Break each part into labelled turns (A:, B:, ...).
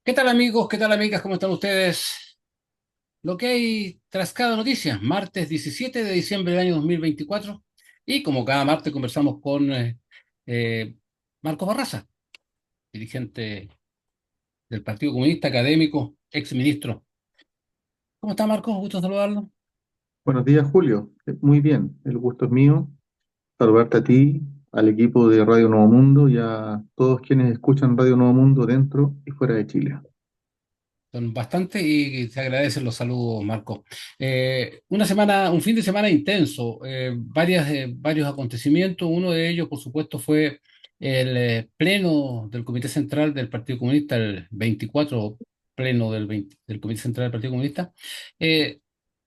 A: ¿Qué tal amigos? ¿Qué tal amigas? ¿Cómo están ustedes? Lo que hay tras cada noticia, martes 17 de diciembre del año 2024. Y como cada martes conversamos con eh, Marcos Barraza, dirigente del Partido Comunista, académico, ex ministro. ¿Cómo está Marcos? Gusto saludarlo.
B: Buenos días, Julio. Muy bien, el gusto es mío. Saludarte a ti, al equipo de Radio Nuevo Mundo y a todos quienes escuchan Radio Nuevo Mundo dentro y fuera de Chile.
A: Son bastantes y se agradecen los saludos, Marco. Una semana, un fin de semana intenso, varios acontecimientos. Uno de ellos, por supuesto, fue el pleno del Comité Central del Partido Comunista, el 24 pleno del Comité Central del Partido Comunista, eh,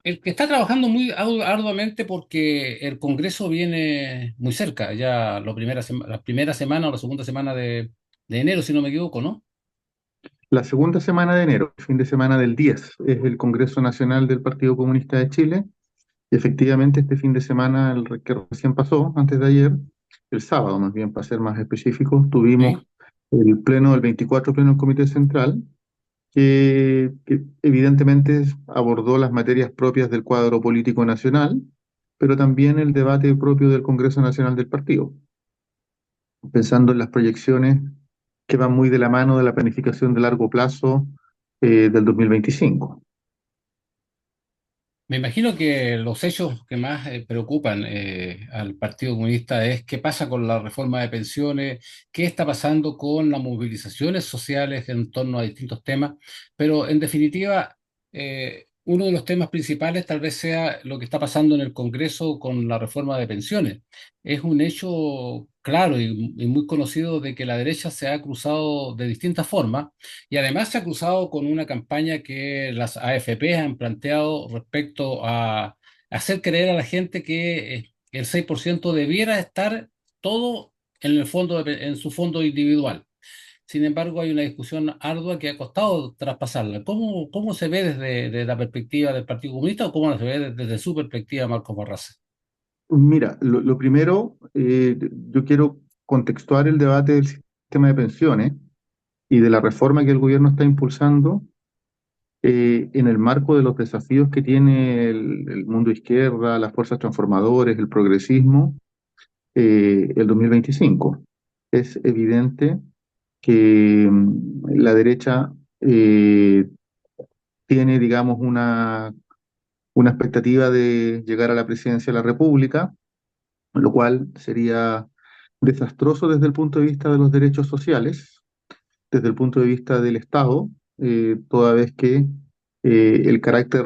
A: el que está trabajando muy arduamente porque el Congreso viene muy cerca, ya la primera semana o la segunda semana de enero, si no me equivoco, ¿no?
B: La segunda semana de enero, el fin de semana del 10, es el Congreso Nacional del Partido Comunista de Chile. Y efectivamente, este fin de semana, que recién pasó, antes de ayer, el sábado más bien, para ser más específicos, tuvimos
A: Sí.
B: el pleno del 24 pleno del Comité Central, que evidentemente abordó las materias propias del cuadro político nacional, pero también el debate propio del Congreso Nacional del Partido, pensando en las proyecciones que van muy de la mano de la planificación de largo plazo del 2025.
A: Me imagino que los hechos que más preocupan al Partido Comunista es qué pasa con la reforma de pensiones, qué está pasando con las movilizaciones sociales en torno a distintos temas, pero en definitiva, uno de los temas principales tal vez sea lo que está pasando en el Congreso con la reforma de pensiones. Es un hecho claro y muy conocido de que la derecha se ha cruzado de distintas formas y además se ha cruzado con una campaña que las AFP han planteado respecto a hacer creer a la gente que el 6% debiera estar todo en el fondo en su fondo individual. Sin embargo, hay una discusión ardua que ha costado traspasarla. ¿Cómo se ve desde la perspectiva del Partido Comunista o cómo se ve desde su perspectiva, Marco Barraza?
B: Mira, lo primero, yo quiero contextuar el debate del sistema de pensiones y de la reforma que el gobierno está impulsando en el marco de los desafíos que tiene el mundo izquierda, las fuerzas transformadoras, el progresismo, el 2025. Es evidente que la derecha tiene, digamos, una expectativa de llegar a la presidencia de la República, lo cual sería desastroso desde el punto de vista de los derechos sociales, desde el punto de vista del Estado, toda vez que el carácter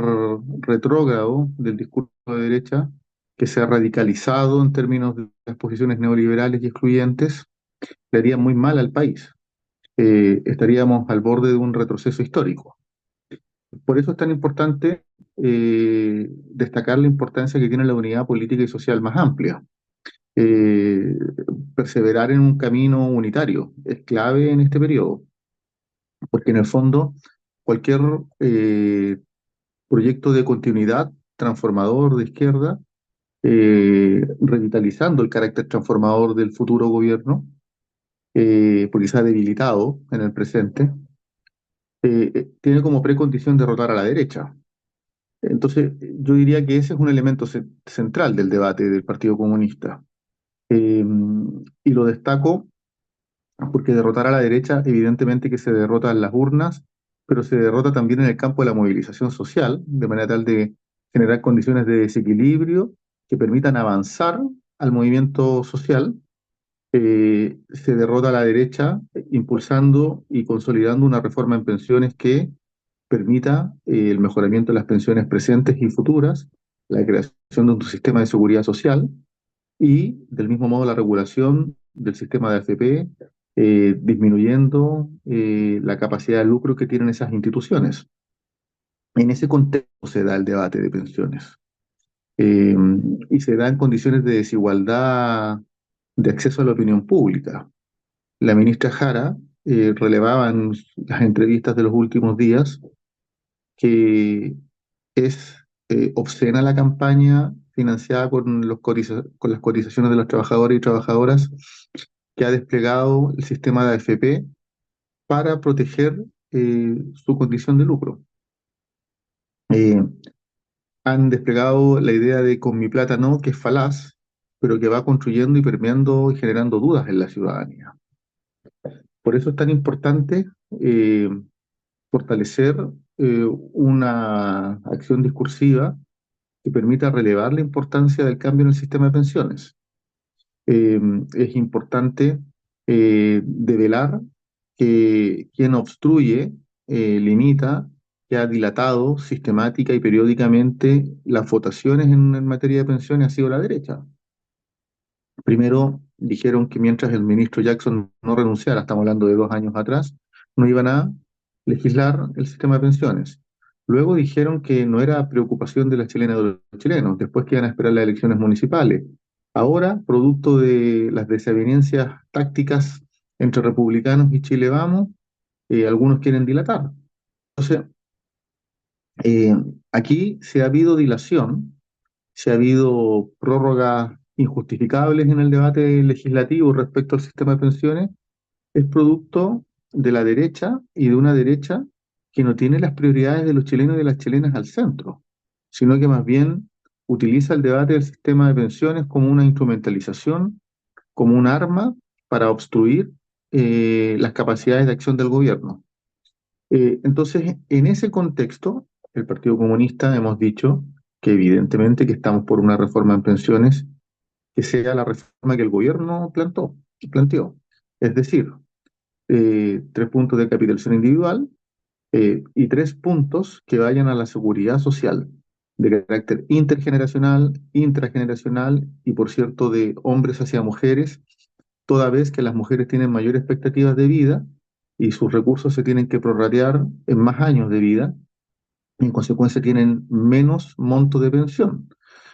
B: retrógrado del discurso de derecha, que se ha radicalizado en términos de las posiciones neoliberales y excluyentes, le haría muy mal al país. Estaríamos al borde de un retroceso histórico. Por eso es tan importante destacar la importancia que tiene la unidad política y social más amplia. Eh, Perseverar en un camino unitario es clave en este periodo, porque en el fondo cualquier proyecto de continuidad transformador de izquierda, revitalizando el carácter transformador del futuro gobierno, porque se ha debilitado en el presente, tiene como precondición derrotar a la derecha. Entonces, yo diría que ese es un elemento central del debate del Partido Comunista. Eh, y lo destaco porque derrotar a la derecha, evidentemente que se derrota en las urnas, pero se derrota también en el campo de la movilización social, de manera tal de generar condiciones de desequilibrio que permitan avanzar al movimiento social. Se derrota a la derecha impulsando y consolidando una reforma en pensiones que permita el mejoramiento de las pensiones presentes y futuras, la creación de un sistema de seguridad social y, del mismo modo, la regulación del sistema de AFP, disminuyendo la capacidad de lucro que tienen esas instituciones. En ese contexto se da el debate de pensiones eh, y se da en condiciones de desigualdad de acceso a la opinión pública. La ministra Jara relevaba en las entrevistas de los últimos días que es obscena la campaña financiada con las cotizaciones de los trabajadores y trabajadoras que ha desplegado el sistema de AFP para proteger su condición de lucro. Eh, Han desplegado la idea de con mi plata no, que es falaz, pero que va construyendo y permeando y generando dudas en la ciudadanía. Por eso es tan importante eh, fortalecer una acción discursiva que permita relevar la importancia del cambio en el sistema de pensiones. Eh, es importante develar que quien obstruye, limita, que ha dilatado sistemática y periódicamente las votaciones en materia de pensiones ha sido la derecha. Primero dijeron que mientras el ministro Jackson no renunciara, estamos hablando de 2 años atrás, no iban a legislar el sistema de pensiones. Luego dijeron que no era preocupación de las chilenas y de los chilenos, después que iban a esperar las elecciones municipales. Ahora, producto de las desavenencias tácticas entre republicanos y Chile Vamos, algunos quieren dilatar. Entonces, eh, aquí se ha habido dilación, se ha habido prórrogas injustificables en el debate legislativo respecto al sistema de pensiones, es producto de la derecha y de una derecha que no tiene las prioridades de los chilenos y de las chilenas al centro, sino que más bien utiliza el debate del sistema de pensiones como una instrumentalización, como un arma para obstruir las capacidades de acción del gobierno. Entonces, en ese contexto, el Partido Comunista hemos dicho que evidentemente que estamos por una reforma en pensiones que sea la reforma que el gobierno planteó. Es decir, 3 puntos de capitalización individual y 3 puntos que vayan a la seguridad social de carácter intergeneracional, intrageneracional y, por cierto, de hombres hacia mujeres, toda vez que las mujeres tienen mayores expectativas de vida y sus recursos se tienen que prorratear en más años de vida, y en consecuencia tienen menos monto de pensión.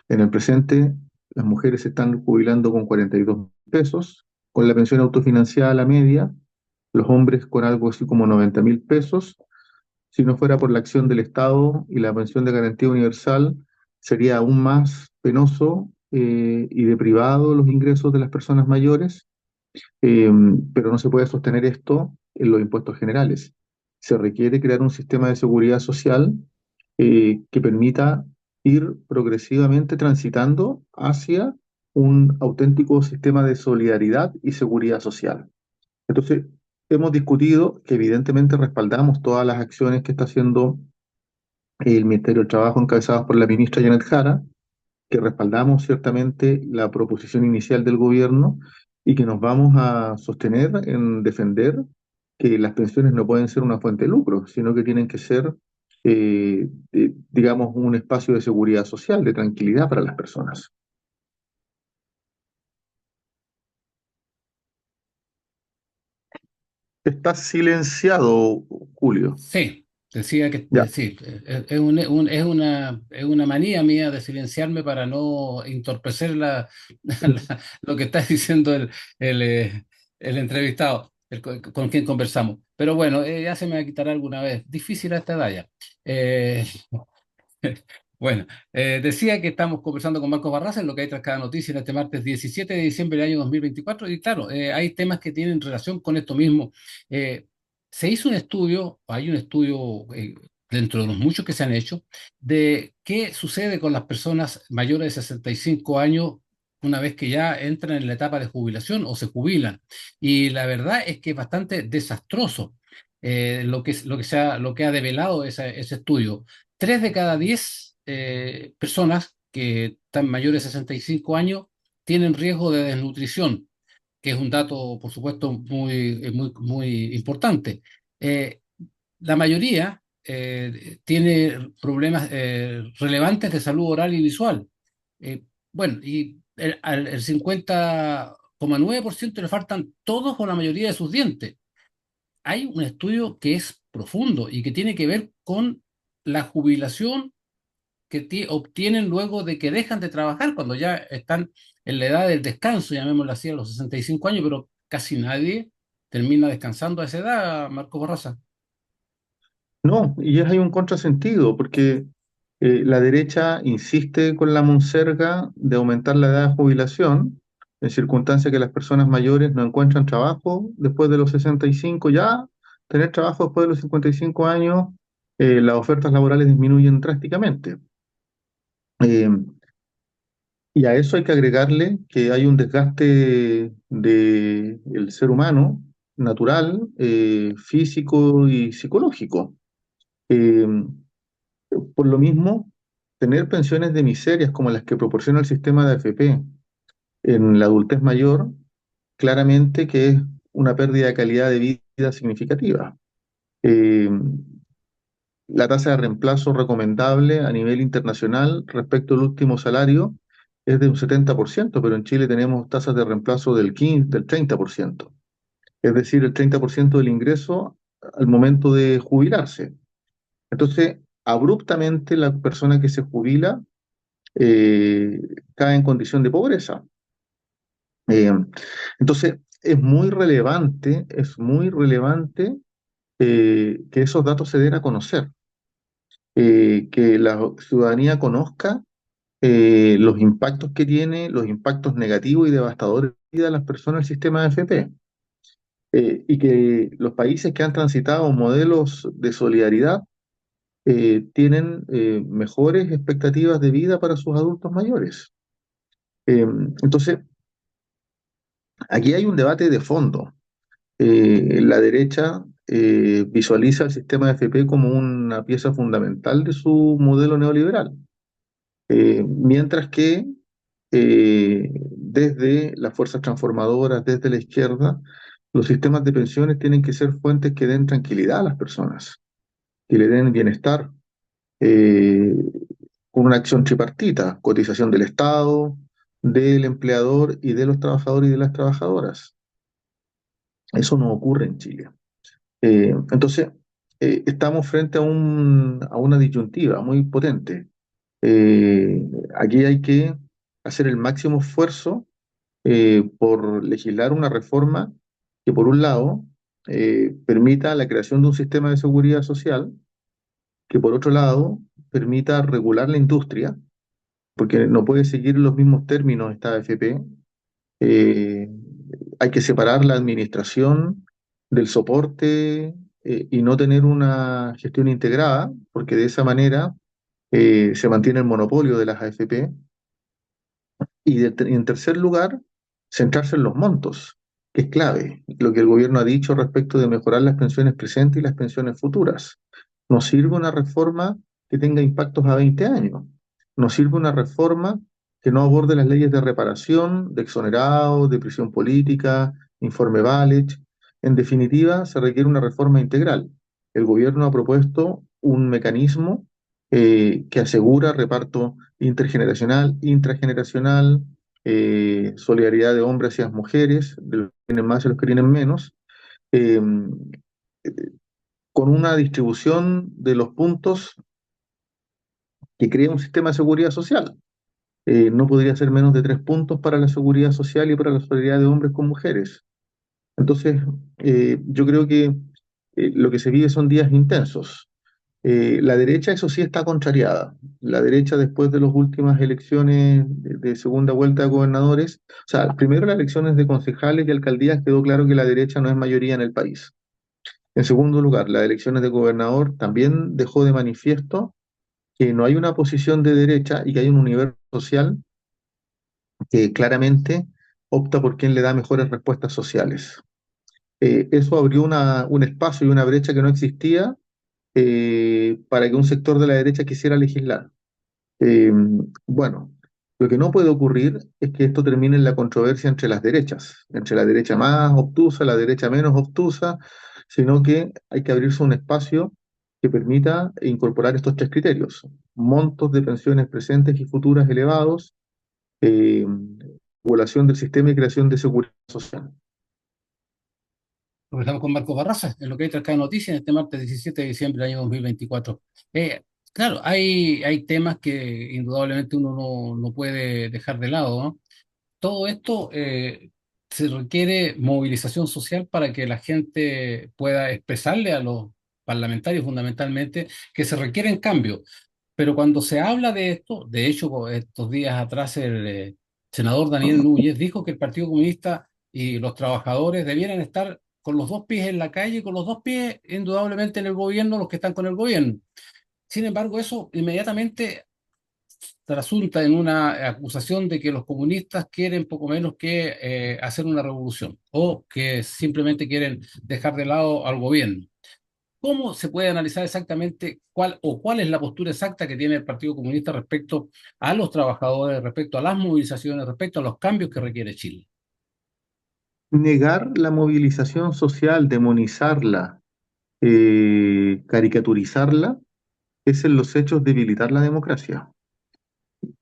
B: En el presente, las mujeres se están jubilando con 42 pesos, con la pensión autofinanciada a la media, los hombres con algo así como 90.000 pesos. Si no fuera por la acción del Estado y la pensión de garantía universal, sería aún más penoso y deprivado los ingresos de las personas mayores, eh, pero no se puede sostener esto en los impuestos generales. Se requiere crear un sistema de seguridad social que permita ir progresivamente transitando hacia un auténtico sistema de solidaridad y seguridad social. Entonces, hemos discutido que evidentemente respaldamos todas las acciones que está haciendo el Ministerio del Trabajo encabezadas por la ministra Janet Jara, que respaldamos ciertamente la proposición inicial del gobierno y que nos vamos a sostener en defender que las pensiones no pueden ser una fuente de lucro, sino que tienen que ser, digamos, un espacio de seguridad social, de tranquilidad para las personas. Estás silenciado, Julio.
A: Sí, decía que
B: Ya.
A: sí, es una manía mía de silenciarme para no entorpecer lo que está diciendo el entrevistado, con quien conversamos. Pero bueno, ya se me va a quitar alguna vez. Difícil a esta edad ya. Eh, Bueno, decía que estamos conversando con Marcos Barraza en lo que hay tras cada noticia en este martes 17 de diciembre del año 2024 y claro, hay temas que tienen relación con esto mismo. Eh, Se hizo un estudio, hay un estudio dentro de los muchos que se han hecho, de qué sucede con las personas mayores de 65 años una vez que ya entran en la etapa de jubilación o se jubilan. Y la verdad es que es bastante desastroso lo que ha develado ese estudio. 3 de cada 10 personas que están mayores de 65 años tienen riesgo de desnutrición, que es un dato, por supuesto, muy importante. Eh, la mayoría tiene problemas relevantes de salud oral y visual. Bueno, y al 50,9% le faltan todos o la mayoría de sus dientes. Hay un estudio que es profundo y que tiene que ver con la jubilación que obtienen luego de que dejan de trabajar, cuando ya están en la edad del descanso, llamémoslo así, a los 65 años, pero casi nadie termina descansando a esa edad, Marco Barraza.
B: No, y hay un contrasentido, porque la derecha insiste con la monserga de aumentar la edad de jubilación, en circunstancias que las personas mayores no encuentran trabajo después de los 65 ya, tener trabajo después de los 55 años, las ofertas laborales disminuyen drásticamente. Eh, y a eso hay que agregarle que hay un desgaste del ser humano natural, físico y psicológico. Eh, por lo mismo, tener pensiones de miserias como las que proporciona el sistema de AFP en la adultez mayor, claramente que es una pérdida de calidad de vida significativa. Eh, la tasa de reemplazo recomendable a nivel internacional respecto al último salario es de un 70%, pero en Chile tenemos tasas de reemplazo del 15, del 30%, es decir, el 30% del ingreso al momento de jubilarse. Entonces, abruptamente la persona que se jubila eh, cae en condición de pobreza. Eh, entonces, es muy relevante que esos datos se den a conocer, que la ciudadanía conozca los impactos que tiene, los impactos negativos y devastadores de las personas el sistema de FP, y que los países que han transitado modelos de solidaridad tienen mejores expectativas de vida para sus adultos mayores. Entonces, aquí hay un debate de fondo. La derecha visualiza el sistema de FP como una pieza fundamental de su modelo neoliberal, mientras que desde las fuerzas transformadoras, desde la izquierda, los sistemas de pensiones tienen que ser fuentes que den tranquilidad a las personas, que le den bienestar, eh, con una acción tripartita, cotización del Estado, del empleador y de los trabajadores y de las trabajadoras. Eso no ocurre en Chile. Entonces, estamos frente a una disyuntiva muy potente. Aquí hay que hacer el máximo esfuerzo por legislar una reforma que, por un lado, permita la creación de un sistema de seguridad social, que, por otro lado, permita regular la industria, porque no puede seguir los mismos términos esta AFP. Eh, Hay que separar la administración del soporte y no tener una gestión integrada, porque de esa manera se mantiene el monopolio de las AFP. Y en tercer lugar, centrarse en los montos, que es clave, lo que el gobierno ha dicho respecto de mejorar las pensiones presentes y las pensiones futuras. Nos sirve una reforma que tenga impactos a 20 años. Nos sirve una reforma que no aborde las leyes de reparación, de exonerado, de prisión política, informe Valech. En definitiva, se requiere una reforma integral. El gobierno ha propuesto un mecanismo que asegura reparto intergeneracional, intrageneracional, solidaridad de hombres hacia mujeres, de los que tienen más y los que tienen menos, eh, con una distribución de los puntos que crea un sistema de seguridad social. No podría ser menos de 3 puntos para la seguridad social y para la solidaridad de hombres con mujeres. Entonces, yo creo que lo que se vive son días intensos. La derecha, eso sí, está contrariada. La derecha, después de las últimas elecciones de segunda vuelta de gobernadores, o sea, primero las elecciones de concejales y alcaldías, quedó claro que la derecha no es mayoría en el país. En segundo lugar, las elecciones de gobernador también dejó de manifiesto que no hay una posición de derecha y que hay un universo social que claramente opta por quien le da mejores respuestas sociales. Eso abrió un espacio y una brecha que no existía para que un sector de la derecha quisiera legislar. Eh, bueno, lo que no puede ocurrir es que esto termine en la controversia entre las derechas, entre la derecha más obtusa, la derecha menos obtusa, sino que hay que abrirse un espacio que permita incorporar estos 3 criterios: montos de pensiones presentes y futuras elevados, eh, regulación del sistema y creación de seguridad social.
A: Conversamos con Marcos Barraza en lo que hay tras cada noticia en este martes 17 de diciembre del año 2024. Claro, hay temas que indudablemente uno no puede dejar de lado, ¿no? Todo esto se requiere movilización social para que la gente pueda expresarle a los parlamentarios fundamentalmente que se requieren cambios. Pero cuando se habla de esto, de hecho, estos días atrás el senador Daniel Núñez dijo que el Partido Comunista y los trabajadores debieran estar con los dos pies en la calle, con los dos pies indudablemente en el gobierno, los que están con el gobierno. Sin embargo, eso inmediatamente trasunta en una acusación de que los comunistas quieren poco menos que hacer una revolución o que simplemente quieren dejar de lado al gobierno. ¿Cómo se puede analizar exactamente cuál es la postura exacta que tiene el Partido Comunista respecto a los trabajadores, respecto a las movilizaciones, respecto a los cambios que requiere Chile?
B: Negar la movilización social, demonizarla, caricaturizarla, es en los hechos debilitar la democracia.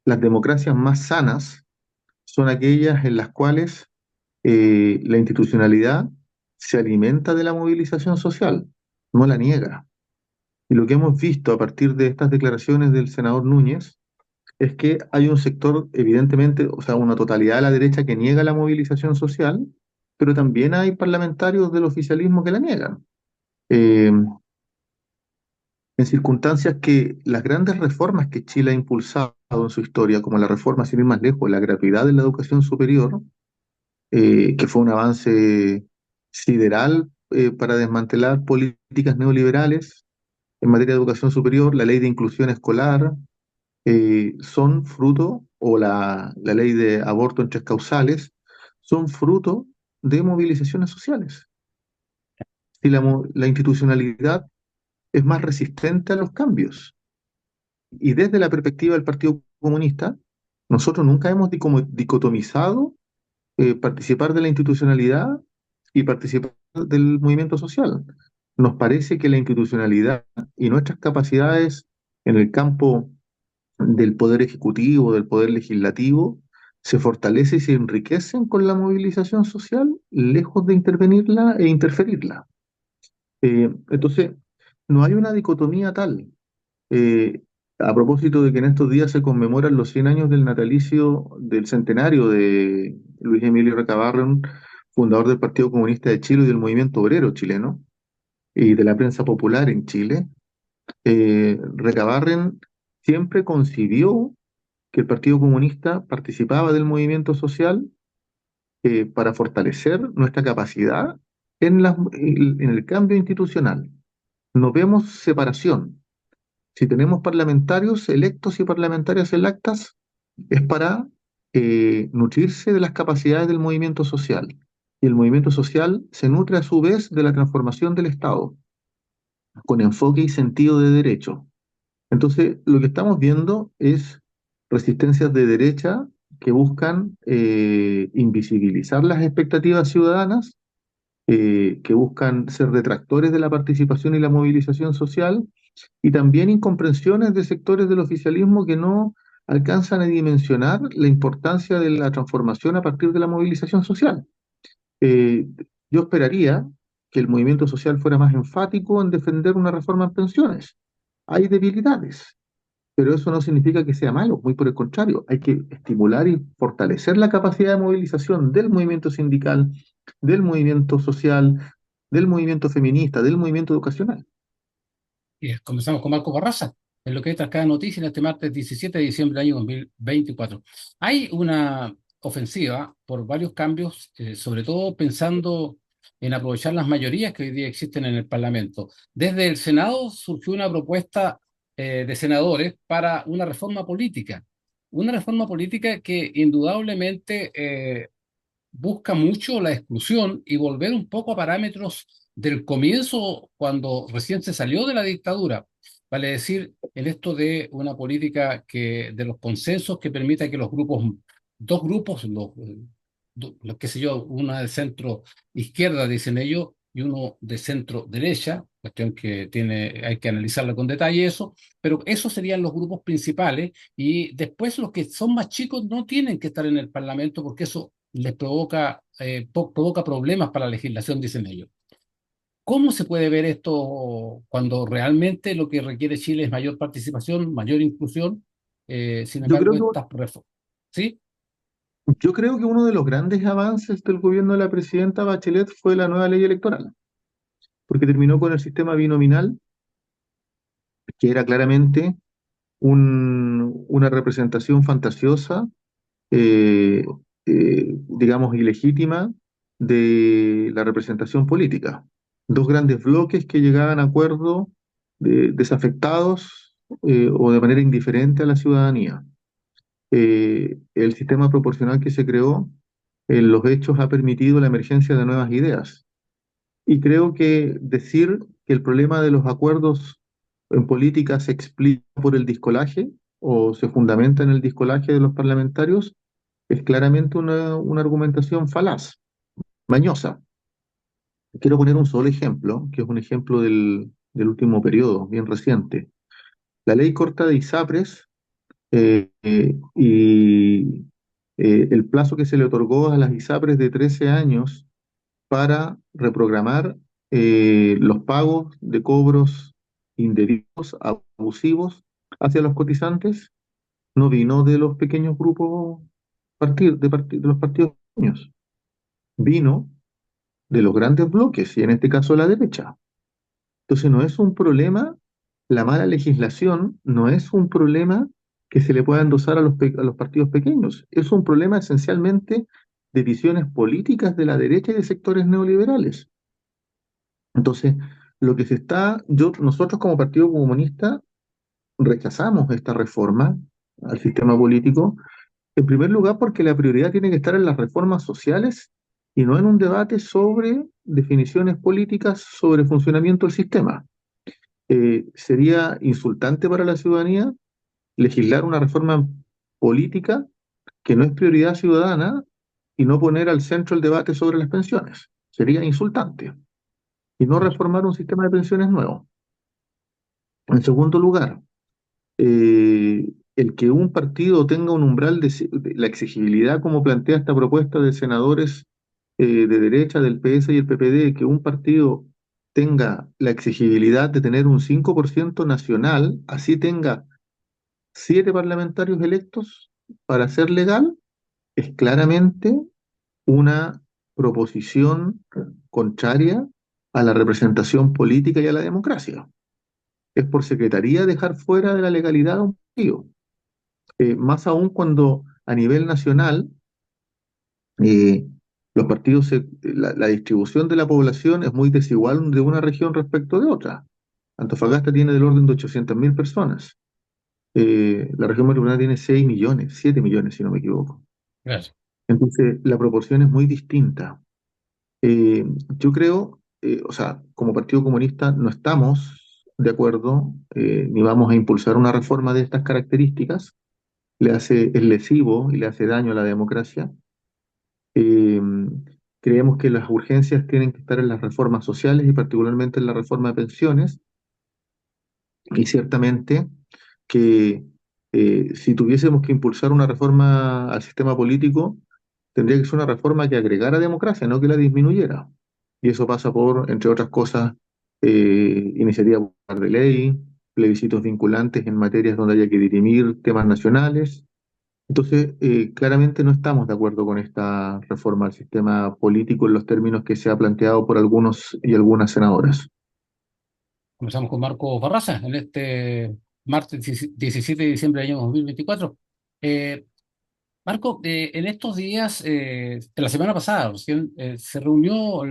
B: Las democracias más sanas son aquellas en las cuales la institucionalidad se alimenta de la movilización social, no la niega. Y lo que hemos visto a partir de estas declaraciones del senador Núñez es que hay un sector, evidentemente, o sea, una totalidad de la derecha que niega la movilización social, pero también hay parlamentarios del oficialismo que la niegan. Eh, en circunstancias que las grandes reformas que Chile ha impulsado en su historia, como la reforma, sin ir más lejos, la gratuidad de la educación superior, que fue un avance sideral para desmantelar políticas neoliberales en materia de educación superior, la ley de inclusión escolar, son fruto, o la ley de aborto en tres causales, son fruto de movilizaciones sociales. Si la institucionalidad es más resistente a los cambios. Y desde la perspectiva del Partido Comunista, nosotros nunca hemos dicotomizado participar de la institucionalidad y participar del movimiento social. Nos parece que la institucionalidad y nuestras capacidades en el campo del poder ejecutivo, del poder legislativo, se fortalecen y se enriquecen con la movilización social, lejos de intervenirla e interferirla. Entonces, no hay una dicotomía tal. Eh, a propósito de que en estos días se conmemoran los 100 años del natalicio del centenario de Luis Emilio Recabarren, fundador del Partido Comunista de Chile y del movimiento obrero chileno y de la prensa popular en Chile, Recabarren siempre concibió que el Partido Comunista participaba del movimiento social para fortalecer nuestra capacidad en el cambio institucional. No vemos separación. Si tenemos parlamentarios electos y parlamentarias electas, es para nutrirse de las capacidades del movimiento social. Y el movimiento social se nutre a su vez de la transformación del Estado, con enfoque y sentido de derecho. Entonces, lo que estamos viendo es resistencias de derecha que buscan invisibilizar las expectativas ciudadanas, que buscan ser detractores de la participación y la movilización social, y también incomprensiones de sectores del oficialismo que no alcanzan a dimensionar la importancia de la transformación a partir de la movilización social. Eh, yo esperaría que el movimiento social fuera más enfático en defender una reforma en pensiones. Hay debilidades, pero eso no significa que sea malo, muy por el contrario, hay que estimular y fortalecer la capacidad de movilización del movimiento sindical, del movimiento social, del movimiento feminista, del movimiento educacional.
A: Y comenzamos con Marco Barraza, en lo que es cada noticia en este martes 17 de diciembre del año 2024. Hay una ofensiva por varios cambios, sobre todo pensando en aprovechar las mayorías que hoy día existen en el Parlamento. Desde el Senado surgió una propuesta de senadores para una reforma política que indudablemente busca mucho la exclusión y volver un poco a parámetros del comienzo cuando recién se salió de la dictadura. Vale decir, en esto de una política de los consensos que permita que los grupos, dos grupos, los qué sé yo, una de centro izquierda, dicen ellos, y uno de centro derecha, cuestión que hay que analizarla con detalle eso, pero esos serían los grupos principales y después los que son más chicos no tienen que estar en el Parlamento porque eso les provoca problemas para la legislación, dicen ellos. ¿Cómo se puede ver esto cuando realmente lo que requiere Chile es mayor participación, mayor inclusión? Sin
B: Yo
A: embargo,
B: creo que,
A: estas reformas. ¿Sí?
B: yo creo que uno de los grandes avances del gobierno de la presidenta Bachelet fue la nueva ley electoral, porque terminó con el sistema binominal, que era claramente una representación fantasiosa, eh, digamos, ilegítima de la representación política. Dos grandes bloques que llegaban a acuerdo desafectados o de manera indiferente a la ciudadanía. El sistema proporcional que se creó en los hechos ha permitido la emergencia de nuevas ideas. Y creo que decir que el problema de los acuerdos en política se explica por el discolaje o se fundamenta en el discolaje de los parlamentarios es claramente una argumentación falaz, mañosa. Quiero poner un solo ejemplo, que es un ejemplo del último periodo, bien reciente. La ley corta de ISAPRES y el plazo que se le otorgó a las ISAPRES de 13 años para reprogramar los pagos de cobros indebidos, abusivos hacia los cotizantes, no vino de los pequeños grupos de los partidos pequeños, vino de los grandes bloques, y en este caso la derecha. Entonces no es un problema, la mala legislación no es un problema que se le pueda endosar a los partidos pequeños, es un problema esencialmente de visiones políticas de la derecha y de sectores neoliberales. Entonces, lo que se está, nosotros como Partido Comunista rechazamos esta reforma al sistema político, en primer lugar porque la prioridad tiene que estar en las reformas sociales y no en un debate sobre definiciones políticas sobre funcionamiento del sistema. Sería insultante para la ciudadanía legislar una reforma política que no es prioridad ciudadana y no poner al centro el debate sobre las pensiones. Sería insultante. Y no reformar un sistema de pensiones nuevo. En segundo lugar, el que un partido tenga un umbral de la exigibilidad, como plantea esta propuesta de senadores de derecha del PS y el PPD, que un partido tenga la exigibilidad de tener un 5% nacional, así tenga 7 parlamentarios electos para ser legal, es claramente una proposición contraria a la representación política y a la democracia. Es por secretaría dejar fuera de la legalidad a un partido. Más aún cuando a nivel nacional eh, los partidos, la distribución de la población es muy desigual de una región respecto de otra. Antofagasta tiene del orden de 800.000 personas. La región metropolitana tiene 6 millones, 7 millones si no me equivoco.
A: Gracias.
B: Entonces la proporción es muy distinta. Eh, yo creo, o sea, como Partido Comunista no estamos de acuerdo ni vamos a impulsar una reforma de estas características. Es lesivo y le hace daño a la democracia. Eh, Creemos que las urgencias tienen que estar en las reformas sociales y particularmente en la reforma de pensiones. Y ciertamente que si tuviésemos que impulsar una reforma al sistema político, tendría que ser una reforma que agregara democracia, no que la disminuyera. Y eso pasa por, entre otras cosas, iniciativa popular de ley, plebiscitos vinculantes en materias donde haya que dirimir temas nacionales. Entonces, claramente no estamos de acuerdo con esta reforma al sistema político en los términos que se ha planteado por algunos y algunas senadoras.
A: Comenzamos con Marco Barraza en este martes 17 de diciembre del año 2024. Eh, Marco, en estos días, de la semana pasada, recién, se reunió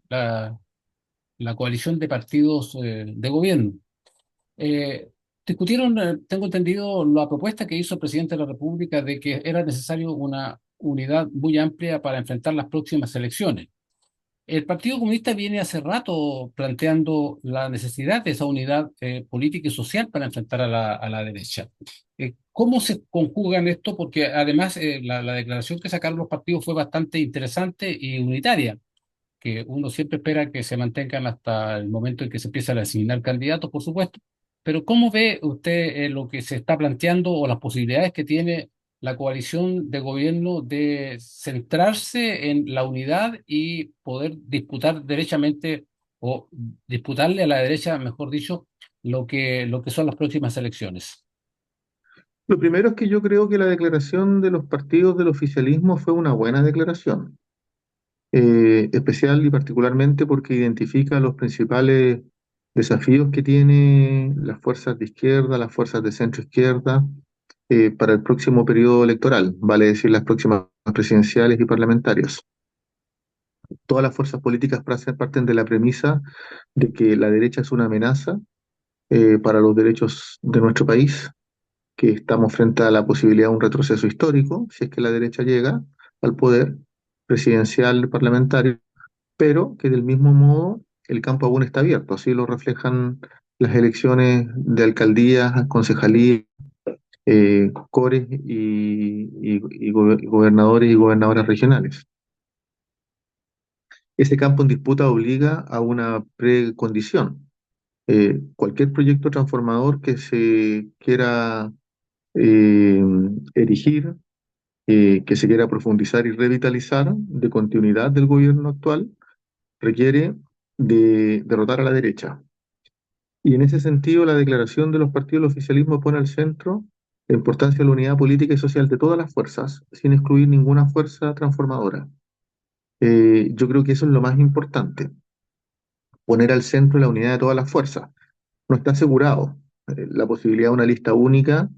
A: la coalición de partidos de gobierno. Eh, Discutieron, tengo entendido, la propuesta que hizo el presidente de la República de que era necesario una unidad muy amplia para enfrentar las próximas elecciones. El Partido Comunista viene hace rato planteando la necesidad de esa unidad política y social para enfrentar a la derecha. ¿Cómo se conjugan esto? Porque además la declaración que sacaron los partidos fue bastante interesante y unitaria, que uno siempre espera que se mantengan hasta el momento en que se empiezan a asignar candidatos, por supuesto. Pero ¿cómo ve usted lo que se está planteando o las posibilidades que tiene la coalición de gobierno de centrarse en la unidad y poder disputar derechamente o disputarle a la derecha, mejor dicho, lo que son las próximas elecciones?
B: Lo primero es que yo creo que la declaración de los partidos del oficialismo fue una buena declaración, especial y particularmente porque identifica los principales desafíos que tienen las fuerzas de izquierda, las fuerzas de centro izquierda, para el próximo periodo electoral, vale decir las próximas presidenciales y parlamentarias. Todas las fuerzas políticas parten de la premisa de que la derecha es una amenaza para los derechos de nuestro país, que estamos frente a la posibilidad de un retroceso histórico, si es que la derecha llega al poder presidencial parlamentario, pero que del mismo modo el campo aún está abierto, así lo reflejan las elecciones de alcaldías, concejalías, cores y gobernadores y gobernadoras regionales. Ese campo en disputa obliga a una precondición. Cualquier proyecto transformador que se quiera eh, erigir, que se quiera profundizar y revitalizar de continuidad del gobierno actual, requiere de derrotar a la derecha. Y en ese sentido, la declaración de los partidos del oficialismo pone al centro la importancia de la unidad política y social de todas las fuerzas, sin excluir ninguna fuerza transformadora. Yo creo que eso es lo más importante, poner al centro la unidad de todas las fuerzas. No está asegurado. La posibilidad de una lista única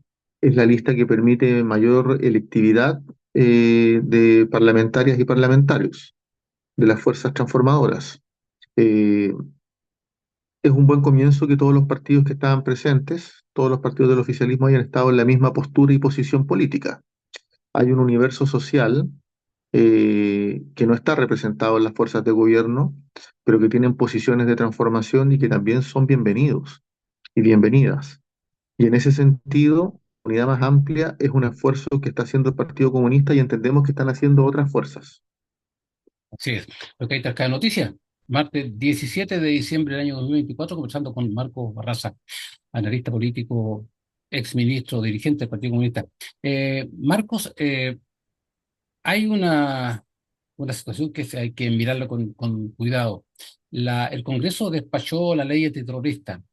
B: es la lista que permite mayor electividad de parlamentarias y parlamentarios, de las fuerzas transformadoras. Eh, es un buen comienzo que todos los partidos que estaban presentes, todos los partidos del oficialismo hayan estado en la misma postura y posición política. Hay un universo social que no está representado en las fuerzas de gobierno, pero que tienen posiciones de transformación y que también son bienvenidos y bienvenidas. Y en ese sentido, unidad más amplia es un esfuerzo que está haciendo el Partido Comunista y entendemos que están haciendo otras fuerzas.
A: Así es. Lo que hay acá de noticias. Martes 17 de diciembre del año 2024, conversando con Marcos Barraza, analista político, exministro, dirigente del Partido Comunista. Marcos, hay una situación que hay que mirarla con cuidado. El Congreso despachó la ley antiterrorista,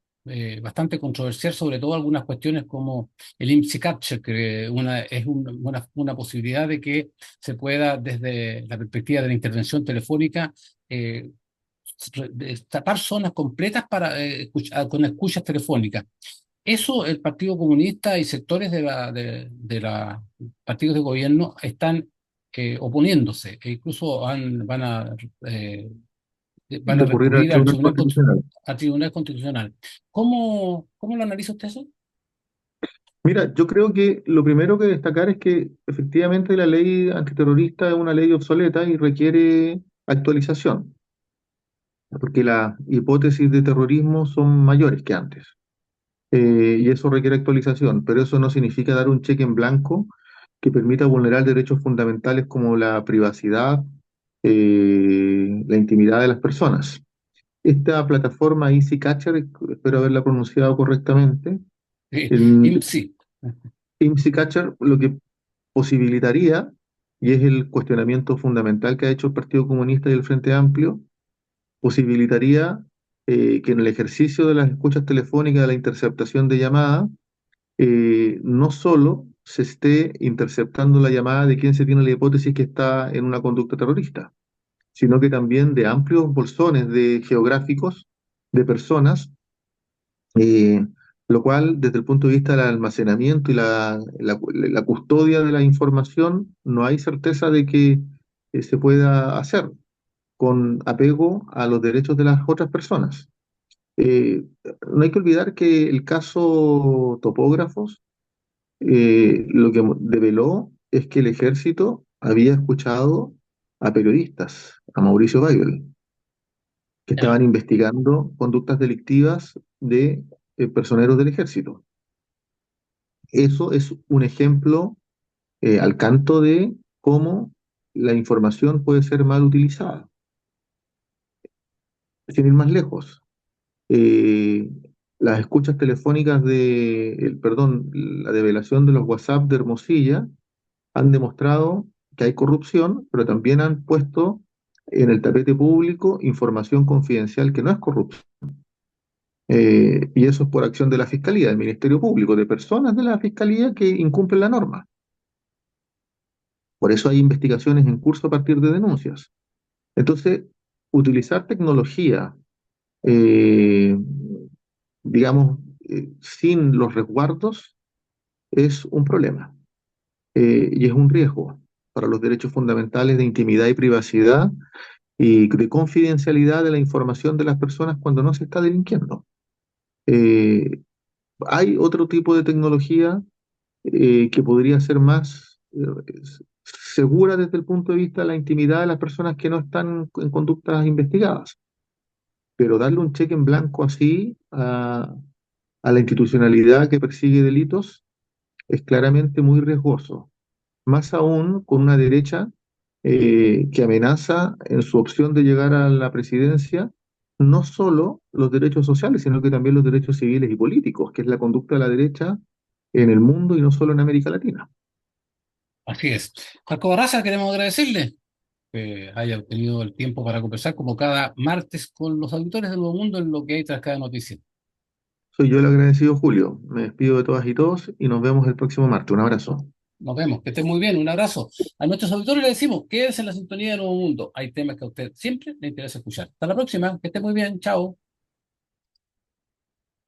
A: bastante controversial, sobre todo algunas cuestiones como el IMSI Capture, que es una posibilidad de que se pueda, desde la perspectiva de la intervención telefónica, eh, tapar zonas completas con escuchas telefónicas. Eso el Partido Comunista y sectores de la partidos de gobierno están oponiéndose, e incluso eh, van a
B: Recurrir al
A: recurrir
B: Tribunal Constitucional.
A: al Tribunal Constitucional. ¿Cómo lo analiza usted eso?
B: Mira, yo creo que lo primero que destacar es que efectivamente la ley antiterrorista es una ley obsoleta y requiere actualización, porque las hipótesis de terrorismo son mayores que antes. Y eso requiere actualización, pero eso no significa dar un cheque en blanco que permita vulnerar derechos fundamentales como la privacidad, la intimidad de las personas. Esta plataforma Easy Catcher, espero haberla pronunciado correctamente, en
A: Sí,
B: Easy Catcher lo que posibilitaría, y es el cuestionamiento fundamental que ha hecho el Partido Comunista y el Frente Amplio, posibilitaría que en el ejercicio de las escuchas telefónicas, de la interceptación de llamadas, no solo se esté interceptando la llamada de quien se tiene la hipótesis que está en una conducta terrorista, sino que también de amplios bolsones de geográficos de personas, eh, lo cual desde el punto de vista del almacenamiento y la custodia de la información, no hay certeza de que se pueda hacer con apego a los derechos de las otras personas. Eh, no hay que olvidar que el caso topógrafos lo que develó es que el ejército había escuchado a periodistas, a Mauricio Weigel, que
A: ya,
B: estaban investigando conductas delictivas de personeros del ejército. Eso es un ejemplo al canto de cómo la información puede ser mal utilizada. Sin ir más lejos, eh, las escuchas telefónicas perdón, la develación de los WhatsApp de Hermosilla han demostrado que hay corrupción, pero también han puesto en el tapete público información confidencial que no es corrupción. Y eso es por acción de la Fiscalía, del Ministerio Público, de personas de la Fiscalía que incumplen la norma. Por eso hay investigaciones en curso a partir de denuncias. Entonces, utilizar tecnología, eh, digamos, sin los resguardos es un problema y es un riesgo para los derechos fundamentales de intimidad y privacidad y de confidencialidad de la información de las personas cuando no se está delinquiendo. Eh, Hay otro tipo de tecnología que podría ser más segura desde el punto de vista de la intimidad de las personas que no están en conductas investigadas, pero darle un cheque en blanco así a la institucionalidad que persigue delitos es claramente muy riesgoso, más aún con una derecha que amenaza en su opción de llegar a la presidencia no solo los derechos sociales, sino que también los derechos civiles y políticos, que es la conducta de la derecha en el mundo y no solo en América Latina.
A: Así es. Marco Barraza, queremos agradecerle que haya tenido el tiempo para conversar como cada martes con los auditores de Nuevo Mundo en lo que hay tras cada noticia.
B: Soy yo el agradecido, Julio. Me despido de todas y todos y nos vemos el próximo martes. Un abrazo.
A: Nos vemos, que estén muy bien, un abrazo. A nuestros auditores les decimos, quédense en la sintonía de Nuevo Mundo. Hay temas que a usted siempre le interesa escuchar. Hasta la próxima, que esté muy bien, chao.